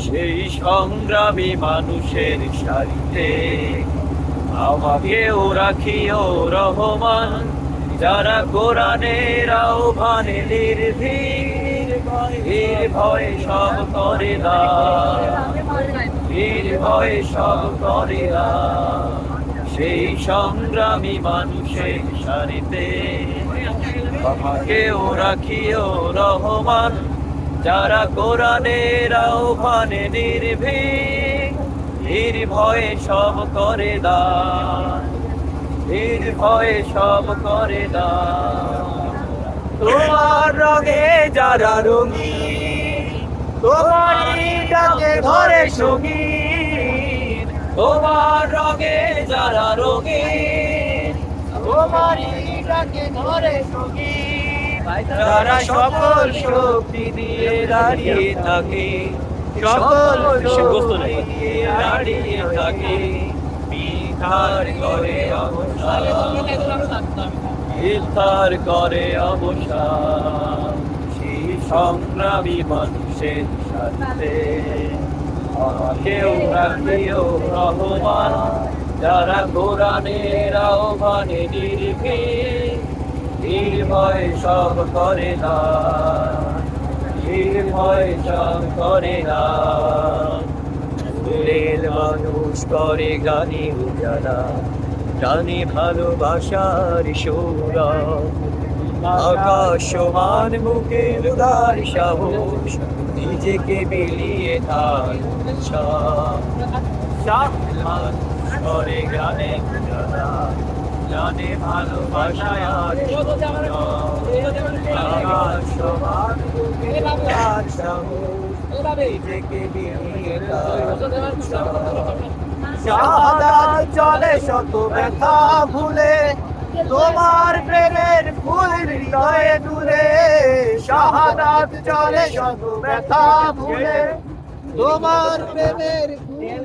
সেই সংগ্রামী মানুষের সারিতে আমাকেও রাখিও রহমান, যারা কোরআনের আহ্বানে নির্ভীক, ভয়ে সব করে দান, ভয়ে সব করে দান। সেই সংগ্রামী মানুষের সারিতে আমাকেও রাখিও রহমান, যারা কোরআনের আহ্বানে নির্ভীক, ভয়ে সব করে দান, ভয়ে সব করে দান। তোমার রঙে যারা রঙিন, তোমারই ডাকে ধরে সঙ্গীত, তোমার রঙে যারা রঙিন, তোমারই ডাকে ধরে সঙ্গীত, তারা সকল শক্তি দিয়ে দাঁড়িয়ে থাকে, সকল শক্তি দিয়ে দাঁড়িয়ে থাকে, বিধার করে অবসান, বিধার করে অবসান। সেই সংগ্রামী মানুষের সাথে আমাকেও রাখিও রহমান, যারা কোরআনের আহ্বানে নির্ভীক, ভয়ে সব করে দান, ভয়ে সব করে দান। ফুলের মানুষ করে গানে উজালা, জানে ভালোবাসার সৌরভ, আকাশ সমান বুকের উদার সাহস, নিজেকে বিলিয়ে তার করে গানে উজালা, জানে ভালোবাসায় আর আকাশ সমান বুকের উদার সাহস, নিজেকে বিলিয়ে তার শাহাদাত চলে শত ব্যথা ভুলে, তোমার প্রেমের ফুল হৃদয়ে তুলে, শাহাদাত চলে শত ব্যথা ভুলে, তোমার প্রেমের ফুল